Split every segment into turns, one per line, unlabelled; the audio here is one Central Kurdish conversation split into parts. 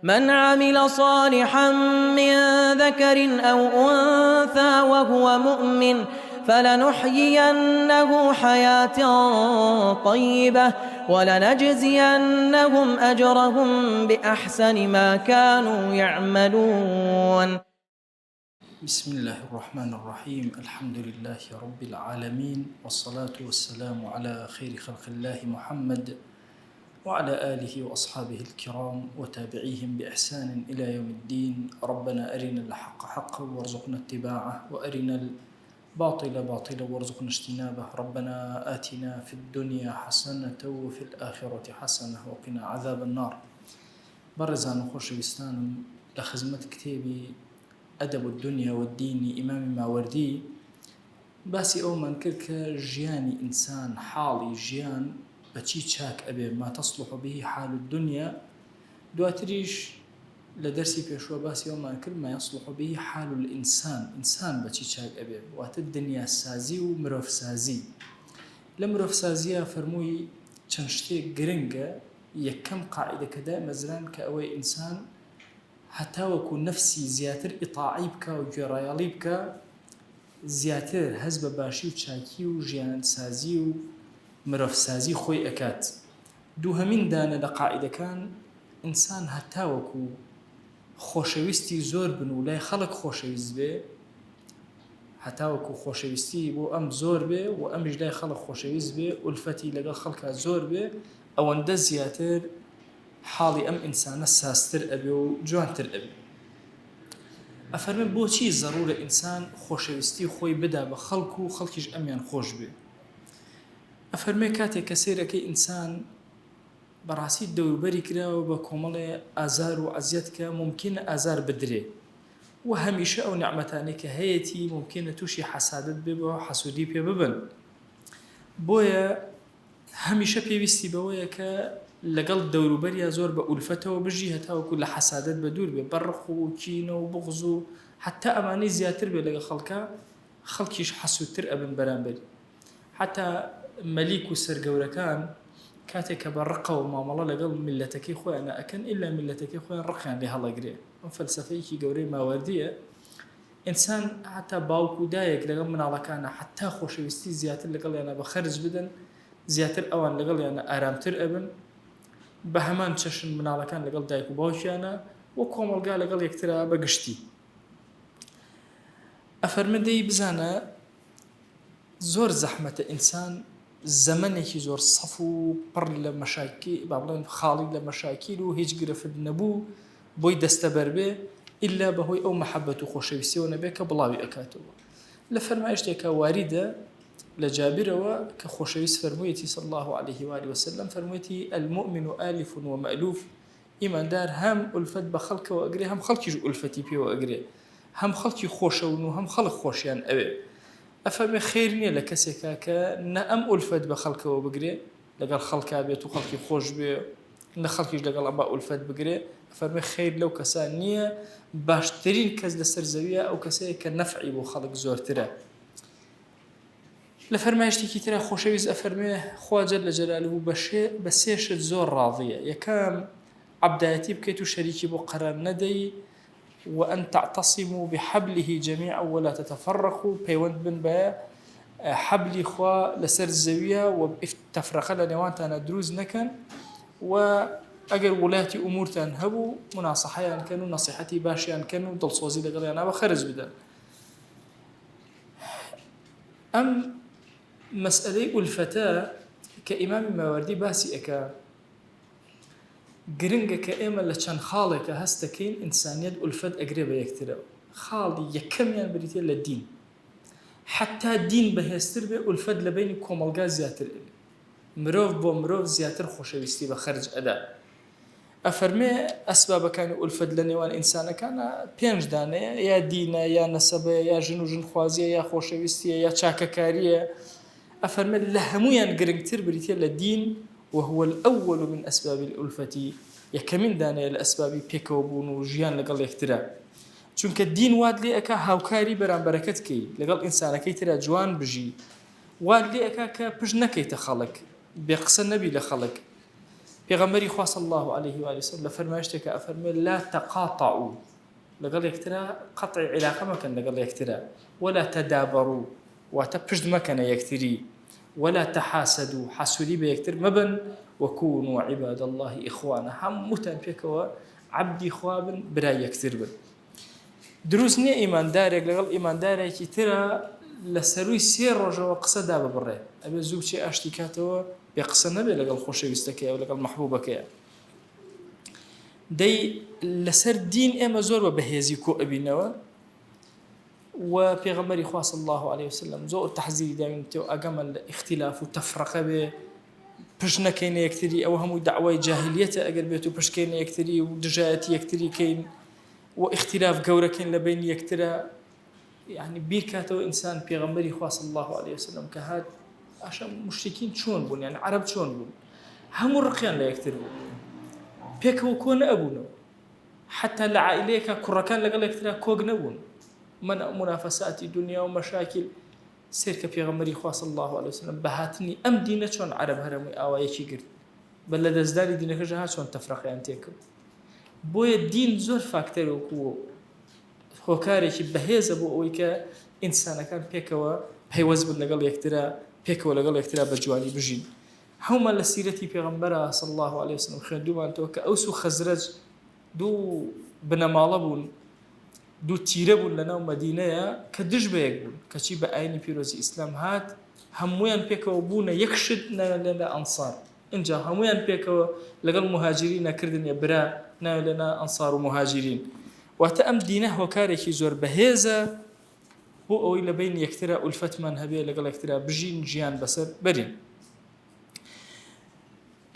من عمل صالحا من ذكر أو أنثى وهو مؤمن فلنحيينه حياة طيبة ولنجزينهم أجرهم بأحسن ما كانوا يعملون.
بسم الله الرحمن الرحيم. الحمد لله رب العالمين، والصلاة والسلام على خير خلق الله محمد وعلى آله وأصحابه الكرام وتابعيهم بإحسان إلى يوم الدين. ربنا أرنا الحق حقا وارزقنا اتباعه، وأرنا الباطل باطلا وارزقنا اجتنابه. ربنا آتنا في الدنيا حسنة وفي الآخرة حسنة وقنا عذاب النار. برزان خوشويستان لخزمة كتابي أدب الدنيا والدين إمام ماوردي باسی ئەومان کرد کە ژیانی ئینسان حاڵی ژیان بەچی چاک ئەبێ ما تصلح به حال الدنيا. دواتریش لە دەرسی پێشوە باسی ئەومان کرد ما يصلح به حال الإنسان، ئینسان بەچی چاک ئەبێ، واتە دنیا سازی و مرۆڤ سازی. لە مرۆڤ سازیە فەرمووی چەند شتێک گرنگە. یەکەم قاعدەکە دائمەزران کە ئەوەی ئینسان هەتاوەکو نەفسی زیاتر ئیطاعی بکە و گوێڕایەڵی بکە، زیاتر هەز بە باشی و چاکی و ژیان سازی و مرۆڤ سازی خۆی ئەکات. دووهەمین دانە لە قاعدەکان ئینسان هەتاوەکو خۆشەویستی زۆر بن و لای خەڵک خۆشەویست بێ، هەتاوەکو خۆشەویستی بۆ ئەم زۆر بێ و ئەمیش لای خەڵک خۆشەویست بێ، ئولفەتی لەگەڵ خەڵکا زۆر بێ، ئەوەندە زیاتر حاڵی ئەم ئینسانە ساستر ئەبێ و جوانتر ئەبێ. ئەفەرمێ بۆچی زەڕورە ئینسان خۆشەویستی خۆی بدا بە خەڵک و خەڵکیش ئەمیان خۆش بێ. ئەفەرمێ کاتێک کە سەیرەکەی ئینسان بەڕاستی دەوروبەری کراوە بە کۆمەڵێ ئازار و عەزیەت کە ممکنە ئازار بدرێ و هەمیشە ئەو نعمەتانەی کە هەیەی ممکنە تووشی حەسادەت بێ بە حەسوودی پێ ببن. بۆیە هەمیشە پێویستی بەوەیە کە لەگەڵ دەوروبەریا زۆر بە ئولفەتەوە بژی، هەتاوەکو لە حەسادەت بە دوور بێ، بەڕق و کینە و بغز و حتا ئەمانەی زیاتر بێ لەگە خەڵکە، خەڵکیش حەسوودتر ئەبن بەرامبەری. حتا مەلیک و سەرگەورەکان کاتێک کە بە ڕقەوە مامەڵە لەگەڵ میلەتەکەی خۆیان ئەکەن، ئیلا میلەتەکەی خۆیان ڕقیان لێ هەڵەگرێ. ئەم فەلسەفەیەکی گەورەی ماوەردیە. ئینسان حتا باوک و دایەک لەگەڵ مناڵەکانە حتا خۆشەویستی زیاتر لەگەڵیانە بە خەرج بدەن، زیاتر ئەوان لەگەڵیانە ئارامتر ئەبن. بە هەمان چەشن مناڵەکان لەگەڵ دایک و باوکیانە و کۆمەڵگا لەگەڵ یەکترا بەگشتی. ئەفەرمێدەی بزانە زۆر زەحمەتە ئینسان زەمەنێکی زۆر سەف و پڕ لە مەشاکل، با بڵێن خاڵی لە مەشاکیل و هیچ گرفت نەبوو بۆی دەستەبەر بێ، ئیلا بەهۆی ئەو مەحەبەت و خۆشەویستیەوە نەبێ کە بڵاوی ئەکاتەوە. لە فەرمایشتێکە واریدە لە جابرەوە کە خۆشەویست فەرموویەتی صلی الله عليه وآله وسلم، فەرموویەتی المؤمن آلف ومألوف، ئیماندار هەم ئولفەت بە خەڵکەوە ئەگرێ، هەم خەڵکیش ئولفەتی پێوە ئەگرێ، هەم خەڵکی خۆشەون و هەم خەڵک خۆشیان ئەوێ. ئەفەرمێ خێر نییە لە کەسێکا کە نە ئەم ئولفەت بە خەڵکەوە بگرێ، لەگەڵ خەڵکا بێت و خەڵکی خۆش بێ، نە خەڵکیش لەگەڵ ئەمە ئولفەت بگرێ. ئەفەرمێ خێر لەو کەسان نییە، باشترین کەس لەسەر زەویە ئەو کەسەیە کە نەفعی بۆ خەڵک زۆرترە. لە فەرمایشتێکی ترە خۆشەویست ئەفەرمێ خوا جەل جەلالوه بە سێ شت زۆر ڕاضیە. یەکەم عەبدایەتی بکەیت و شەریکی بۆ قەرار نەدەی، وأن تعتصموا بحبله جميعا ولا تتفرقوا، پەیوەند بن بە حەبلی خوا لەسەر زەویە و تەفرەقە لە نێوانتانە دروست نەکەن، و ئەگەر وڵاتی ئومورتان هەبوو مناسەحەیان کەن و نەسیحەتی باشیان کەن و دڵسۆزی لەگەڵیانە بە خەرج بدەن. ئەم مەسئلەی ئولفەتە کە ئیمامی ماوەردی باسی ئەکا، گرنگە کە ئێمە لە چەند خاڵێکە هەستەکەین ئینسانیەت ئولفەت ئەگرێ بە یەکترەوە. خاڵی یەکەمیان بریتێ لە دین، حتا دین بەهێزتر بێ ئولفەت لە بینی کۆمەڵگا زیاتر ئەبێ، مرۆڤ بۆ مرۆڤ زیاتر خۆشەویستی بە خەرج ئەدا. ئەفەرمێ ئەسبابەکانی ئولفەت لە نێوان ئینسانەکانە پێنج دانەیە، یا دینە، یا نەسەبەیە، یا ژن و ژنخوازیە، یا خۆشەویستیە، یا چاکەکاریە. ئەفەرمێ لە هەمویان گرنگتر بریتێ لە دین، وهو الأول من أسباب الألفة، یەکەمین دانەیە لە ئەسبابی پێکەوە بوون و ژیان لەگەڵ یەکترە. چونکە دین واد لێ ئەکا هاوکاری بەرامبەرەکەت کەی لەگەڵ ئینسانەکەی ترە جوان بژی، واد لێ ئەکا کە پشت نەکەیتە خەڵک، بێقسە نەبی لە خەڵک. پیغمبری خوا صلی الله عليه و آله وسلم لفرمایشتك افرمي لا تقاطعوا لقال يكترا قطع علاقه مكان لقال يكترا ولا تدابروا وتبشد مكان يكتري ولا تحاسدوا حسودي بيكتر مبن وكونوا عباد الله اخوانا هم متن فيكوا عبدي خوابن برا يكتر بن دروسني ايمان دارك لقال ايمان دارك ترى لسروي سير رجو قصه دابا بري ابي زوجتي اشتكاتو بقصه نبي لقال خوشويستك او لقال محبوبك دي لسر دين اما زور بهيزي كو ابينوا وبيغمري خوا صلى الله عليه وسلم زور تحذير دائما تو اقام الاختلاف وتفرقه به بشنا كاين يكتري او هم دعوه جاهليه اگر بيتو بش كاين يكتري ودجات يكتري كاين واختلاف قوره كاين لبين يكترا يعني بيركاتو انسان بيغمري خوا صلى الله عليه وسلم كهاد عشان مشركين شلون بون يعني عرب شلون بون هم الرقيان لا يكتروا بيك وكون ابونا حتى لعائليك كركان لقال يكترا كوغ نبون من منافسات الدنيا ومشاكل سيرك بيغمري خوا صلى الله عليه وسلم بهاتني ام دينه شلون عرب هرمي اوايشي قرت بل دزداري دينك جها شلون تفرق يعني تيكو بويا الدين زور فاكتور وكو هوكاري بهيز ابو اويك انسان كان بيكوا بيوز لقال يكترا بيكوا لقال يكترا بجواني بجين هما لسيرتي بيغمبرها صلى الله عليه وسلم خندوما توك اوسو خزرج دو بنمالبون دو تيربون لنا مدينه كدج بيقول كشي بعيني بيروزي اسلام هات همويان بيكوا بونا يكشد لنا انصار انجا همويان بيكوا لقال مهاجرين كردن يبرا لنا انصار ومهاجرين وتأم دينه وكاريكي زور بهيزة هو أو إلى بين يكترى ألفت من هبيه لقال يكترى بجين جيان بسر برين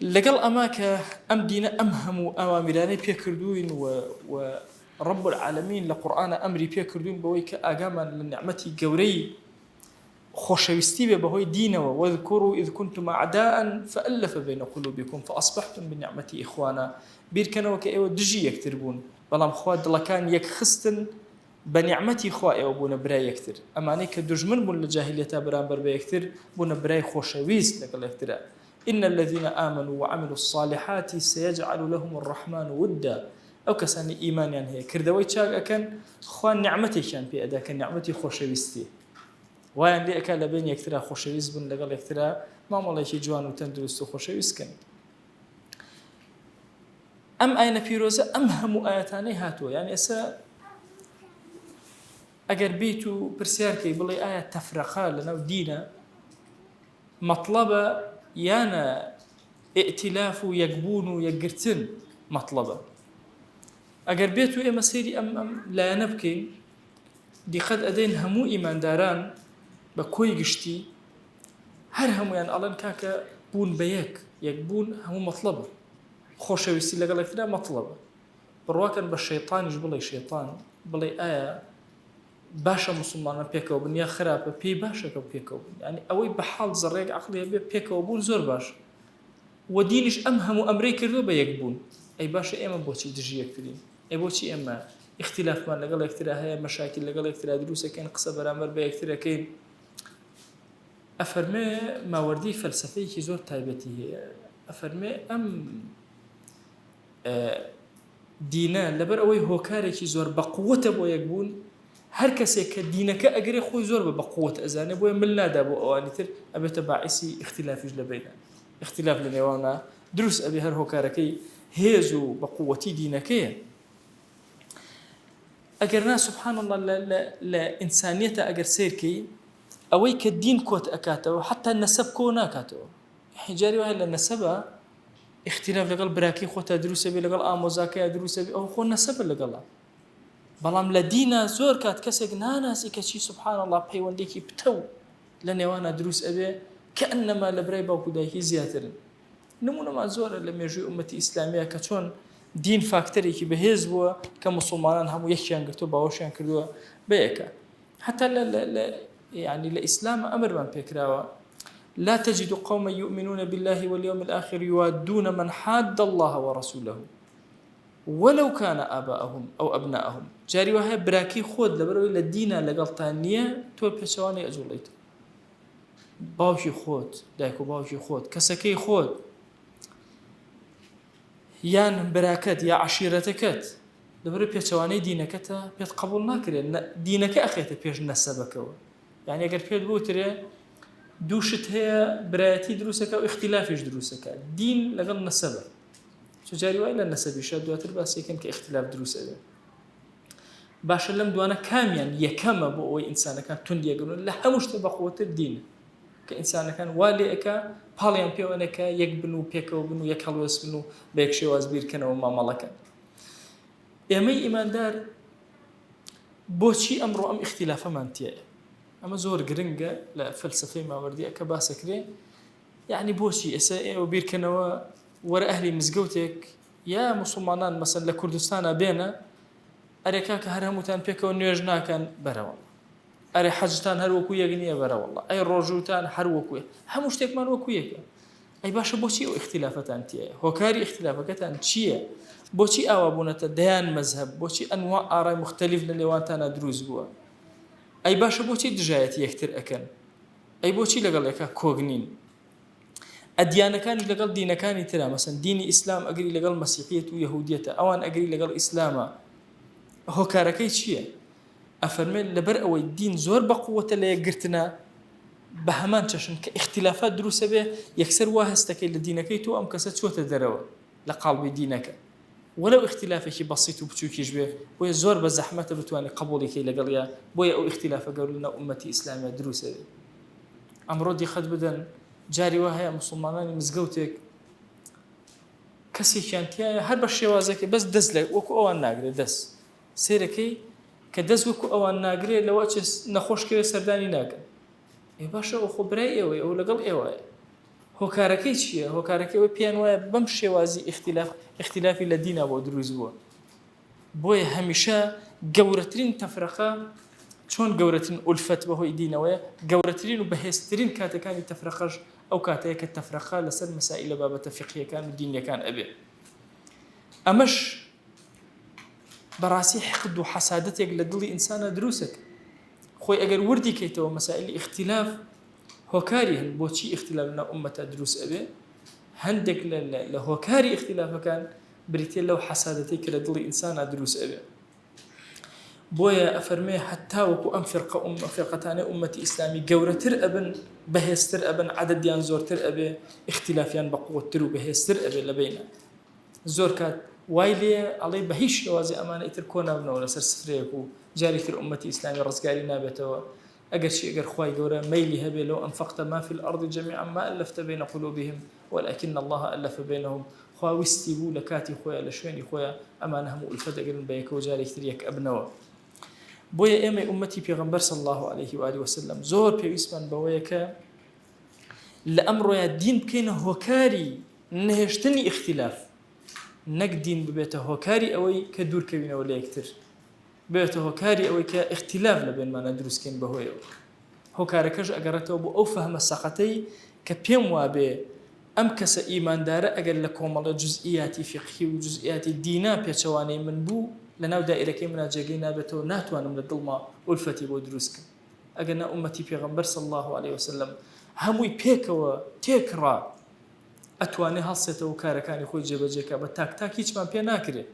لقال أماك أم دينه أمهم أوامراني بيكردوين ورب العالمين لقرآن أمري بيكردوين بويك أقاما للنعمة قوري خوشويستي بهوي دينه واذكروا إذ كنتم أعداء فألف بين قلوبكم فأصبحتم بالنعمة إخوانا بيركنوا كأيو دجي يكتربون بلام خوا دلكان يك خستن بنعمتي خوا او بون براي يكتر اماني كدجمن بون الجاهليه برامبر بيكتر بون براي خوشويس لك الاختراع ان الذين امنوا وعملوا الصالحات سيجعل لهم الرحمن ودا او كسان ايمان يعني هي كردوي تشاغ كان خوا نعمتي كان في ادا كان نعمتي خوشويستي وين دي اكل بين يكتر خوشويس بون لك الاختراع ما والله شي جوان وتندرس خوشويس كان ام اين فيروزه امهم اياتاني هاتو يعني اسا اگر بيتو برسياركي بلي ايات تفرقه لنا دينا مطلبه يانا ائتلاف يقبون يقرتن مطلبه اگر بيتو اما سيري ام لا نبكي دي قد ادين همو ايمان داران بكوي قشتي هر همو يعني الله كاكا بون بيك يقبون همو مطلبه خوشويستي لقال لك لا مطلب برواكن بالشيطان يجبلي شيطان بلي آية باشا مسلمان بيكو بن يا خراب بي باشا كو بيكو يعني اوي بحال زريق عقلي بيكو بون زور باش ودينش امهم امريكا لو بيكبون اي باشا اما بوتي دجي يكترين اي بوتي اما اختلاف ما لقال لك هي مشاكل لقال لك دروس كاين قصه برامر بيكتر كاين افرمي ما وردي فلسفي كي زور تايبتي افرمي ام دينا لبر اوي هوكاري زور بقوته بو يقبون هر کسی که دینک اگر خوی زور بقوت ازانه بو ملنا دا بو اوانيتر ابي تبعيسي اختلاف جلبينا اختلاف لنيوانا دروس ابي هر هوكاركي هيزو بقوتي دينكيه اگرنا سبحان الله لا انسانيته اگر سيركي اوي كدين كوت اكاتو حتى النسب كونا كاتو حجاري وهي النسبه اختلاف لقل براكي خوتا دروس بي لقل اموزاكي دروس بي او خو نسب لقل بلام لدينا زور كات كسق ناناسي كشي سبحان الله بيونديكي بتو لنيوانا دروس ابي كانما لبري باكو دايكي زياترن نمونه ما زور لما يجي امتي اسلاميه كتون دين فاكتوري كي بهز بو كمسلمان هم يخشان قرتو باوشان كردو بيكا حتى لا يعني الاسلام امر من بكراوا لا تجد قوما يؤمنون بالله واليوم الآخر يوادون من حاد الله ورسوله ولو كان آباءهم أو أبناءهم جاري وهي براكي خود لبروي لدينا لقلطانية تو بشواني أزوليت باوشي خود دايكو باوشي خود كسكي خود یان براکەت یا عشیرەتەکەت لەبەرەوەی پێچەوانەی دینەکەتە پێت قبول ناکرێت دینەکە ئەخێتە پێش نەسەبەکەوە یعنی ئەگەر پێت بوترێ دووشت هەیە برایەتی دروستەکە و اختلافیش دروستەکە دین لەگەڵ نەسەبە جاری وای لە نەسەبیشە دواتر باسیەکەن کە اختلاف دروستەبێت باشە لەم دوانە کامیان یەکەمە بۆ ئەوەی ئینسانەکان توندیەگرن لە هەموو شتێ بەقوتر دینە کە ئینسانەکان وا لێەکە پاڵیان پێوەنەکە یەک بن و پێکەوە بن و یەک هەڵوێست بن و بە یەک شێواز بیرکەنەوە مامەڵەکەن ئێمەی ئیماندار بۆچی ئەمڕۆ ئەم اختلافەمان تایە ئەمە زۆر گرنگە لە فەلسفەی ماوەردیە کە باسەکرێ یعنی بۆچی ئێستا ئێوە بیرکەنەوە وەرە ئەهلی مزگەوتێک یا مسلمانان مەسەن لە کوردستانە بێنە ئەرێکا کە هەر هەمووتان پێکەوە نوێژ ناکەن بەرەوە ئەرێ حەجتان هەر وەکو یەک نییە بەرەوەڵڵە ئەی ڕۆژوتان هەر وەکوێ هەموو شتێکمان وەکو یەکە ئەی باشە بۆچی ئەو اختلافەتان تایە هۆکاری اختلافەکەتان چییە بۆچی ئاوا بوونەتە دەیان مەزهب بۆچی ئەنواع ئاڕای مختلف لە لێوانتانە دروست بووە ئەی باشە بۆچی دژایەتی یەکتر ئەکەن ئەی بۆچی لەگەڵ یەکە کۆگنین ئەدیانەکانی لەگەڵ دینەکانی ترا مەسەن دینی ئیسلام ئەگری لەگەڵ مەسیحیەت و یەهودیەتە ئەوان ئەگری لەگەڵ ئیسلامە هۆکارەکەی چییە ئەفەرمێت لەبەر ئەوەی دین زۆر بەقووەتە لە یەکگرتنە بە هەمان چەشن کە اختلافات دروستە بێ یەکسەر وا هەستەکەی لە دینەکەی تۆ ئەم کەسە چۆتە دەرەوە لە قاڵبی دینەکە وەلەو اختلافێکی بەسیط و بچووکیش بێ بۆیە زۆر بە زەحمەتە بتوانێت قبوڵێکی لەگەڵیا بۆیە ئەو اختلافە گەور لە ئومەتی ئیسلامیە دروستە بێ ئەمڕۆ دیقەت بدەن جاری وا هەیە مسلمانانی مزگەوتێک کەسێکیان تایە هەر بە شێوازەکە بەس دەست لە وەکو ئەوان ناگرێت دەست سێرەکەی کە دەست وەکو ئەوان ناگرێت لەوە نەخۆشکرێ سەردانی ناکەن ئێ باشە ئەو خۆبرای ئێوەیە ئەو لەگەڵ ئێوەیە هۆکارەکەی چییە هۆکارەکەی پێیان وایە بەم شێوازی اختلافی لە دینە بۆ دروست بووە بۆیە هەمیشە گەورەترین تەفرەقە چۆن گەورەترین ئولفەت بەهۆی دینەوەیە گەورەترین و بەهێزترین کاتەکانی تەفرەقەش ئەو کاتەیە کە تەفرەقە لەسەر مەسائیلە بابەتە فقهیەکان و دینیەکان ئەبێ ئەمەش بەڕاستی حقد و حەسادەتێک لە دڵی ئینسانە دروستەکە خۆی ئەگەر وردی کەیتەوە مەسائیلی اختلاف هۆکاری هەن بۆچی اختلاف لە ئومەتە دروست ئەبێ هەندێک لە هۆکاری اختلافەکان بریتێ لەو حەسادەتەی کە لە دڵی ئینسانە دروست ئەبێ بۆیە ئەفەرمێ هەتا وەکو ئەم فێرقەتانەی ئومەتی ئیسلامی گەورەتر ئەبن بەهێزتر ئەبن عەدەدیان زۆرتر ئەبێ اختلافیان بەقووەتر و بەهێزتر ئەبێ لە بینە زۆر کات وای لێ ئەڵێ بە هیچ شێوازی ئەمانە ئیتر کۆ نابنەوە لەسەر سفرەیەک و جارێکتر ئومەتی ئیسلامی ڕزگاری نابێتەوە ئەگەر خوای گەورە مەیلی هەبێ لەو ئەنفەقتە ما فی الأرض جەمیعا ما ئەلەفتە بین قلوبهم ولكن الله ألف بينهم خوا وستی بوو لە کاتی خۆیان لە شوێنی خۆیان ئەمانە هەموو ئولفەت ئەگرن بە یەکەوە جارێکتر یەک ئەبنەوە بۆیە ئێمە ئومەتی پێغەمبەر صلی الله عليه وآله وسلم زۆر پێویستمان بەوەیە کە لە ئەمڕۆیە دین بکەینە هۆکاری نەهێشتنی اختلاف نەک دین ببێتە هۆکاری ئەوەی کە دوورکەوینەوە لە یەکتر بێتە هۆکاری ئەوەی کە اختلاف لە بینمانە دروستکەین بەهۆیەوە هۆکارەکەش ئەگەڕێتەوە بۆ ئەو فەهمە سەقەتەی کە پێم وابێ ئەم کەسە ئیماندارە ئەگەر لە کۆمەڵە جزئیاتی فقهی و جزئیاتی دینا پێچەوانەی من بوو لەناو دائیرەکەی منە جێگەی نابێتەوە ناتوانم لە دڵما ئولفەتی بۆ دروستکەم ئەگەر نە ئومەتی پێغەمبەر صلی الله عليه وسلم هەمووی پێکەوە تێکڕا ئەتوانێ هەڵسێتەوە کارەکانی خۆی جێبەجێکە بە تاک هیچمان پێ ناکرێت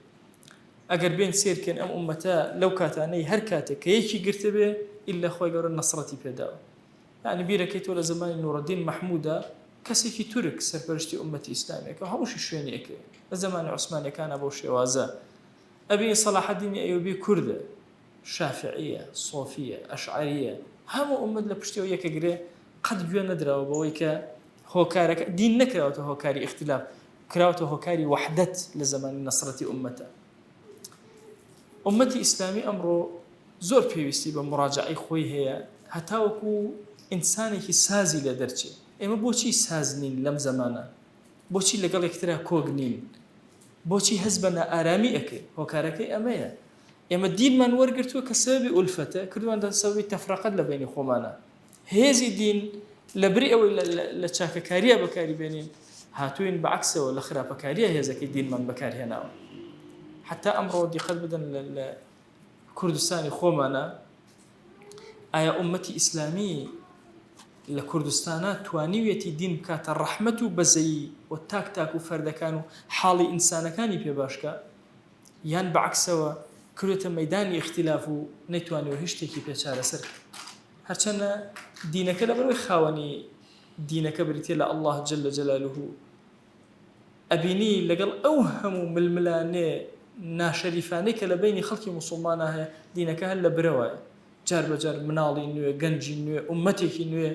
ئەگەر بێن سێرکەن ئەم ئومەتە لەو کاتانەی هەر کاتێک کە یەکی گرتە بێ ئیلا خۆی گەورە نەسڕەتی پێداوە یعنی بیرەکەی تۆ لە زمانی نوڕەدین مەحموودە کەسێکی تورک سەرپەرشتی ئومەتی ئیسلامێکە هەمووشی شوێنی ئەکرێ لە زمانی عوسمانیەکانە بەو شێوازە ئەبێ سەلاح الدین ئەیوبی کوردە شافعیە سۆفیە ئەشعەریە هەموو ئومەت لە پشتیەوە یەکەگرێ قەت گوێ نەدراوە بەوەی کە هۆکارەکە دین نەکراوەتە هۆکاری اختلاف کراوەتە هۆکاری وحدەت لە زمانی نەسڕەتی ئومەتە ئومەتی ئیسلامی ئەمڕۆ زۆر پێویستی بە مراجعەی خۆی هەیە هەتاوەکو ئینسانێکی سازی لە دەرچێ ئێمە بۆچی ساز نین لەم زەمانە بۆچی لەگەڵ یەکترا کۆگ نین بۆچی هەز بە نائارامی ئەکەی هۆکارەکەی ئەمەیە ئێمە دینمان وەرگرتووە کە سەبەبی ئولفەتە کردوانە سەبەبی تەفرەقەت لە بینی خۆمانە هێزی دین لە بری ئەوەی لە چاکەکاریە بەکاری بێنین هاتووین بەعکسەوە لە خراپەکاریە هێزەکەی دینمان بەکارهێناوە حتا ئەمڕۆ دیقەت بدەن لە کوردستانی خۆمانە ئایا ئومەتی ئیسلامی لە کوردستانە توانیوێتی دین بکاتە ڕەحمەت و بەزەیی و تاک و فەردەکان و حاڵی ئینسانەکانی پێ باشکە، یان بەعکسەوە کروتە مەیدانی اختلاف و نەیتوانێت هیچ شتێکی پێ چارەسەر هەرچەندە دینەکە لە بەرەوەی خاوەنی دینەکە بریتێ لە الله جل جلاله ئەبینی لەگەڵ ئەو هەموو ململانێ ناشەریفانەی کە لە بینی خەڵکی موسڵمانە هەیە دینەکە هەر لە برەوەیە جار بەجار مناڵی نوێ گەنجی نوێ ئومەتێکی نوێ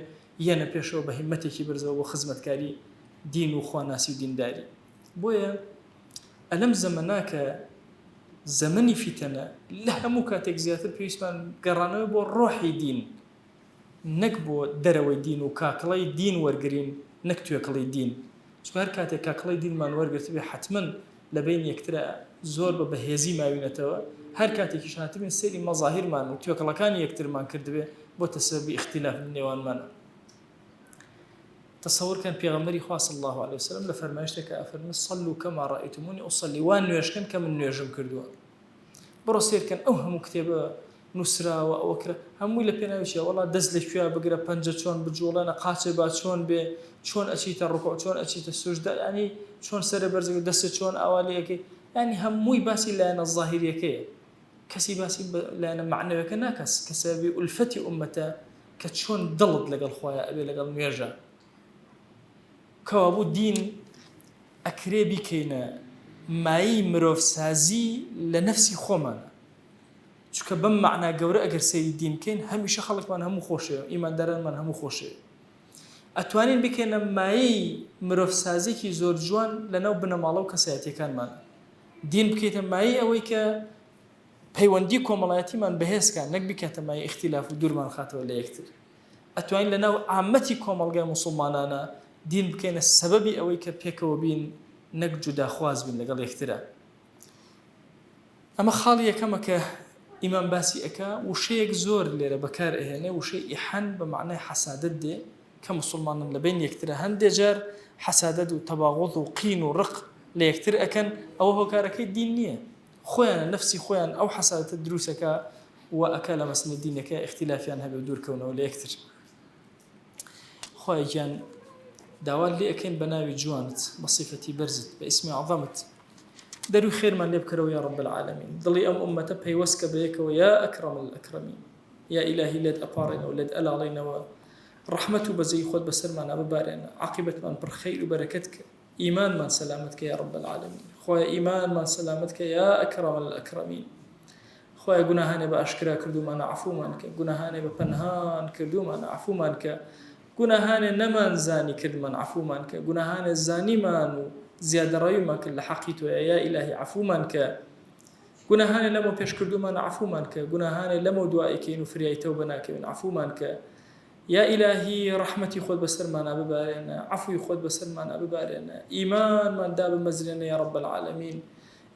یەنە پێشەوە بە هیمەتێکی بەرزەوە بۆ خزمەتکاری دین و خواناسی و دینداری. بۆیە ئەلەم زەمەناکە زەمەنی فیتەنە لە هەموو کاتێک زیاتر پێویستمان گەڕانەوە بۆ ڕۆحی دین، نەک بۆ دەرەوەی دین و کاکڵەی دین وەرگرین، نەک توێکڵی دین. چونکە هەر کاتێک کاکڵەی دینمان وەرگرت بێ حتمەن لە بین یەکترە زۆر بە بەهێزی ماوینەتەوە، هەر کاتێکی شاتبین سەیری مەظاهیرمان و توێکڵەکانی یەکترمان کردبێ بۆ تەسەبی اختلاف نێوانمانە. تصور كان پیغمبری خوا صلی الله علیه وسلم لە فەرمایشتێکە ئەفەرمێ صلوا كما رأيتموني أصلي، وان نوێژکەن کە من نوێژم کردووە. بڕۆ سیرکەن ئەو هەموو کتێبە نووسراوە ئەوەکرا هەمووی لە پێناویشە وەڵا دەست لە کوێ بگرە پەنجە چۆن بجوڵێنە قاچێ با چۆن بێ چۆن ئەچیتە ڕوکوع چۆن ئەچیتە سوجدە، ینی چۆن سەرە بەرزەکە دەستە چۆن ئاوالەیەکەی، ینی هەمووی باسی لایەنە ظاهیریەکەیە، کەسی باسی لایەنە معنەویەکە ناکەس کە سەبەبی ئولفەتی ئومەتە کە چۆن دڵت لەگەڵ خوایە ئەبێ لەگەڵ نوێژە. کەوابوو دین ئەکرێ بیکەینە مایی مرۆڤسازی لە نەفسی خۆمانە، چونکە بەم معنە گەورە ئەگەر سەیری دین بکەین هەمیشە خەڵکمان هەموو خۆشەوە، ئیماندارانمان هەموو خۆشەوە. ئەتوانین بکەینە مایی مرۆڤسازێکی زۆر جوان لەناو بنەماڵە و کەسایەتیەکانمان. دین بکەیتە مایی ئەوەی کە پەیوەندی کۆمەڵایەتیمان بەهێزکە، نەک بکاتە مایی اختلاف و دوورمان خاتەوە لە یەکتر. ئەتوانین لەناو عامەتی کۆمەڵگای موسڵمانانە دین بکەینە سەبەبی ئەوەی کە پێکەوە بین، نەک جوداخواز بین لەگەڵ یەکترە. ئەمە خاڵی یەکەمە کە ئیمان باسی ئەکا، وشەیەک زۆر لێرە بەکار ئەهێنێ، وشەی ئیحان بە معنای حەسادەت دێ کە موسڵمانن لە بین یەکترە هەندێک جار حەسادەت و تەباغوض و قین و ڕق لە یەکتر ئەکەن، ئەوە هۆکارەکەی دین نییە، خۆیانە نەفسی خۆیان ئەو حەسادەتە دروستەکە و ئەکا لە مەسلەی دینەکە اختلافیان هەبێ و دوورکەونەوە لە یەکتر. خۆی گیان داوات لێ ئەکەین بە ناوی جوانت بە صیفەتی بەرزت بە ئیسمی عەظەمت، دەروی خێرمان لێ بکەرەوە یا رب العالمین. دڵی ئەم ئومەتە پەیوەستکە بە یەکەوە یا ئەکرەم الئەکرەمین، یا ئیلاهی لێت ئەپاڕێنەوە لێت ئەلاڵێنەوە، ڕەحمەت و بەزەی خۆت بەسەرمانە ببارێنە، عاقبەتمان پڕ خەیر و بەرەکەت کە، ئیمانمان سەلامەت کە یا رب العالمین. خۆی ئیمانمان سەلامەت کە یا ئەکرەم الئەکرەمین. خۆی گوناهانێ بە ئاشکرا کردومانە عەفومان کە، گوناهانێ بە پەنهان کردومانە عەفومان کە، گوناهانێ نەمان زانی کردمان عەفومان کە، گوناهانێ زانیمان و زیادەڕەویمان کرد لە حەقی تۆیە یا ئیلاهی عەفومان کە، گوناهانێ لەمە پێش کردومانە عەفومان کە، گوناهانێ لەمە دوایکەین و فریای تەوبە ناکەین عەفومان کە، یا ئیلاهی ڕەحمەتی خۆت بەسەرمانە ببارێنە، عەفوی خۆت بەسەرمانە ببارێنە، ئیمانمان دا بمەزرێنە یا رب العالمین.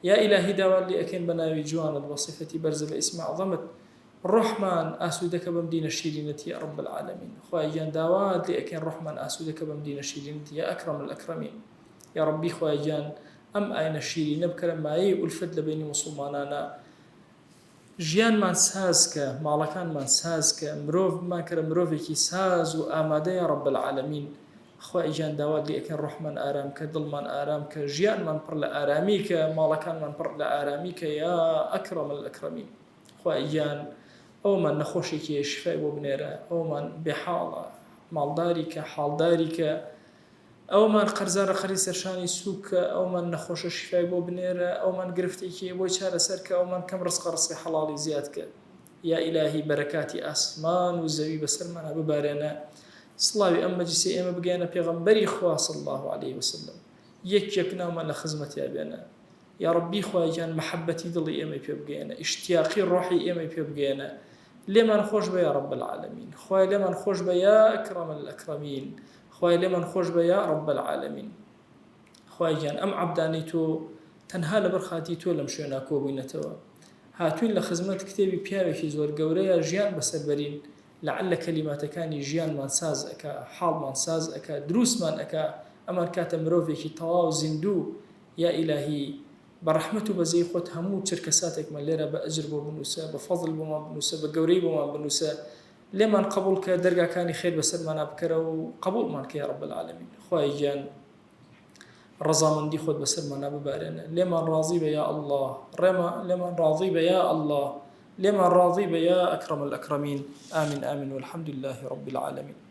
یا ئیلاهی داوات لێ ئەکەین بە ناوی جوانت بە صیفەتی بەرزە بە ئیسمی عەظەمت، ڕۆحمان ئاسوودەکە بەم دینە شیرینەتی یا رب العالمین. خۆی گیان داوات لێ ئەکەین ڕۆحمان ئاسوودەکە بەم دینە شیرینەتی یا ئەکرەم الئەکرەمین. یا ربی خۆی گیان ئەم ئاینە شیرینە بکەرە مایەی ئولفەت لە بینی موسڵمانانە، ژیانمان سازکە، ماڵەکانمان سازکە، مرۆڤمان کەرە مرۆڤێکی ساز و ئامادە یا رب العالمین. خۆی گیان داوات لێ ئەکەین ڕۆحمان ئارام کە، دڵمان ئارام کە، ژیانمان پڕ لە ئارامی کە، ماڵەکانمان پڕ لە ئارامی کە یا ئەکرەم الئەکرەمین. خۆی گیان ئەومان نەخۆشێکی شفای بۆ بنێرە، ئەومان بێحاڵە ماڵداری کە، حاڵداری کە، ئەومان قەرزارە قەری سەرشانی سووکە، ئەومان نەخۆشە شفای بۆ بنێرە، ئەومان گرفتێکی بۆی چارەسەر کە، ئەومان کەم ڕزقی حەڵاڵی زیاد کە. یا ئیلاهی بەرەکاتی ئاسمان و زەوی بەسەرمانە ببارێنە، سڵاوی ئەم مەجلیسە ئێمە بگەێنە پێغەمبەری خوا صلی الله علیه وسلم، یەک ناومان لە خزمەتیا بێنە. یا ربی خۆی گیان محەبەتی دڵی ئێمە پێ بگەێنە، ئیشتیاقی ڕۆحی ئێمە پێ بگەێنە، لێمان خۆش بە یا رب العالمین. خۆی لێمان خۆش بە یا ئەکرەم الئەکرەمین. خۆی لێمان خۆش بە یا رب العالمین. خۆی گیان ئەم عەبدانەی تۆ تەنها لەبەر خاتی تۆ لەم شوێنە کۆبووینەتەوە، هاتوین لە خزمەت کتێبی پیاوێکی زۆر گەورەیە، ژیان بەسەربەرین، لەعل کەلیماتەکانی ژیانمان ساز ئەکا، حاڵمان ساز ئەکا، دروستمان ئەکا، ئەمان کاتە مرۆڤێکی تەواو زیندوو. یا ئیلاهی بەڕەحمەت و بەزەی خۆت هەموو چرکە ساتێکمان لێرە بە ئەجر بۆ بنووسە، بە فەضل بۆمان بنووسە، بە گەورەی بۆمان بنووسە، لێمان قبول کە دەرگاکانی خێر بەسەرمانە بکەرە و قبولمان کە یا رب العالمین. خوای گیان ڕەزامەندی خۆت بەسەرمانە ببارێنە، لێمان ڕازی بە یا الله، لێمان ڕازی بە یا الله، لێمان ڕازی بە یا ئەکرەم الئەکرەمین. ئامین ئامین والحەمدولله رب العالمین.